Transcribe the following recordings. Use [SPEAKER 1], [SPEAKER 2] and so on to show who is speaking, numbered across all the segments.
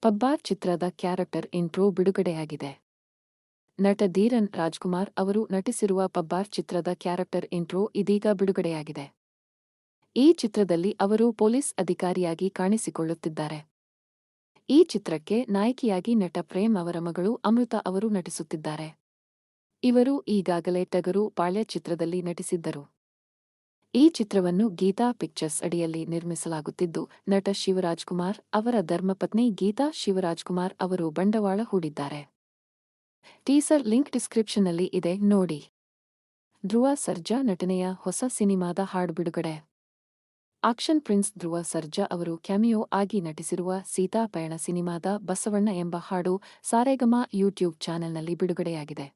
[SPEAKER 1] ಪಬ್ಬಾರ್ ಚಿತ್ರದ character intro ಬಿಡುಗಡೆಯಾಗಿದೆ. ನಟ ಧೀರನ್ ರಾಜ್ಕುಮಾರ್ ಅವರು ನಟಿಸಿರುವ ಪಬ್ಬಾರ್ ಚಿತ್ರದ ಕ್ಯಾರೆಕ್ಟರ್ ಇಂಟ್ರೋ ಇದೀಗ ಬಿಡುಗಡೆಯಾಗಿದೆ. ಈ ಚಿತ್ರದಲ್ಲಿ ಅವರು ಪೊಲೀಸ್ ಅಧಿಕಾರಿಯಾಗಿ ಕಾಣಿಸಿಕೊಳ್ಳುತ್ತಿದ್ದಾರೆ. ಈ ಚಿತ್ರಕ್ಕೆ ನಾಯಕಿಯಾಗಿ ನಟ ಪ್ರೇಮ್ ಅವರ ಮಗಳು ಅಮೃತ ಅವರು ನಟಿಸುತ್ತಿದ್ದಾರೆ. ಇವರು ಈಗಾಗಲೇ ಟಗರು ಪಾಳ್ಯ ಚಿತ್ರದಲ್ಲಿ ನಟಿಸಿದ್ದರು. ಈ ಚಿತ್ರವನ್ನು ಗೀತಾ ಪಿಕ್ಚರ್ಸ್ ಅಡಿಯಲ್ಲಿ ನಿರ್ಮಿಸಲಾಗುತ್ತಿದ್ದು, ನಟ ಶಿವರಾಜ್ಕುಮಾರ್ ಅವರ ಧರ್ಮಪತ್ನಿ ಗೀತಾ ಶಿವರಾಜ್ಕುಮಾರ್ ಅವರು ಬಂಡವಾಳ ಹೂಡಿದ್ದಾರೆ. ಟೀಸರ್ ಲಿಂಕ್ ಡಿಸ್ಕ್ರಿಪ್ಷನ್ನಲ್ಲಿ ಇದೆ ನೋಡಿ. ಧ್ರುವ ಸರ್ಜಾ ನಟನೆಯ ಹೊಸ ಸಿನಿಮಾದ ಹಾಡು ಬಿಡುಗಡೆ. ಆಕ್ಷನ್ ಪ್ರಿನ್ಸ್ ಧ್ರುವ ಸರ್ಜಾ ಅವರು ಕ್ಯಾಮಿಯೋ ಆಗಿ ನಟಿಸಿರುವ ಸೀತಾ ಪಯಣ ಸಿನಿಮಾದ ಬಸವಣ್ಣ ಎಂಬ ಹಾಡು ಸಾರೇಗಮಾ ಯೂಟ್ಯೂಬ್ ಚಾನೆಲ್ನಲ್ಲಿ ಬಿಡುಗಡೆಯಾಗಿದೆ.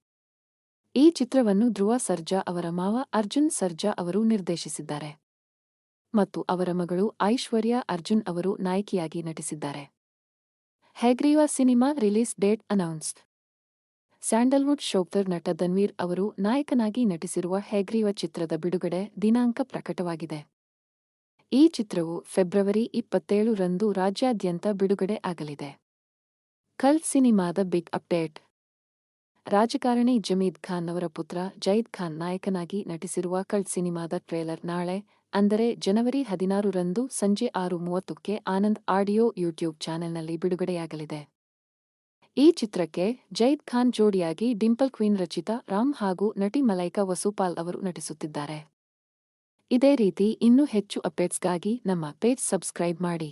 [SPEAKER 1] ಈ ಚಿತ್ರವನ್ನು ಧ್ರುವ ಸರ್ಜಾ ಅವರ ಮಾವ ಅರ್ಜುನ್ ಸರ್ಜಾ ಅವರು ನಿರ್ದೇಶಿಸಿದ್ದಾರೆ ಮತ್ತು ಅವರ ಮಗಳು ಐಶ್ವರ್ಯಾ ಅರ್ಜುನ್ ಅವರು ನಾಯಕಿಯಾಗಿ ನಟಿಸಿದ್ದಾರೆ. ಹೆಗ್ರೀವಾ ಸಿನಿಮಾ ರಿಲೀಸ್ ಡೇಟ್ ಅನೌನ್ಸ್ಡ್. ಸ್ಯಾಂಡಲ್ವುಡ್ ಶೋಕ್ತರ್ ನಟ ಧನ್ವೀರ್ ಅವರು ನಾಯಕನಾಗಿ ನಟಿಸಿರುವ ಹೆಗ್ರೀವಾ ಚಿತ್ರದ ಬಿಡುಗಡೆ ದಿನಾಂಕ ಪ್ರಕಟವಾಗಿದೆ. ಈ ಚಿತ್ರವು ಫೆಬ್ರವರಿ 27 ರಂದು ರಾಜ್ಯಾದ್ಯಂತ ಬಿಡುಗಡೆ ಆಗಲಿದೆ. ಕಲ್ಟ್ ಸಿನಿಮಾದ ಬಿಗ್ ಅಪ್ಡೇಟ್. ರಾಜಕಾರಣಿ ಜಮೀದ್ ಖಾನ್ ಅವರ ಪುತ್ರ ಜೈದ್ ಖಾನ್ ನಾಯಕನಾಗಿ ನಟಿಸಿರುವ ಕಲ್ಟ್ ಸಿನಿಮಾದ ಟ್ರೇಲರ್ ನಾಳೆ ಅಂದರೆ ಜನವರಿ 16 ರಂದು ಸಂಜೆ 6:30ಕ್ಕೆ ಆನಂದ್ ಆಡಿಯೋ ಯೂಟ್ಯೂಬ್ ಚಾನೆಲ್ನಲ್ಲಿ ಬಿಡುಗಡೆಯಾಗಲಿದೆ. ಈ ಚಿತ್ರಕ್ಕೆ ಜೈದ್ ಖಾನ್ ಜೋಡಿಯಾಗಿ ಡಿಂಪಲ್ ಕ್ವೀನ್ ರಚಿತಾ ರಾಮ್ ಹಾಗೂ ನಟಿ ಮಲೈಕಾ ವಸುಪಾಲ್ ಅವರು ನಟಿಸುತ್ತಿದ್ದಾರೆ. ಇದೇ ರೀತಿ ಇನ್ನೂ ಹೆಚ್ಚು ಅಪ್ಡೇಟ್ಸ್ಗಾಗಿ ನಮ್ಮ ಪೇಜ್ ಸಬ್ಸ್ಕ್ರೈಬ್ ಮಾಡಿ.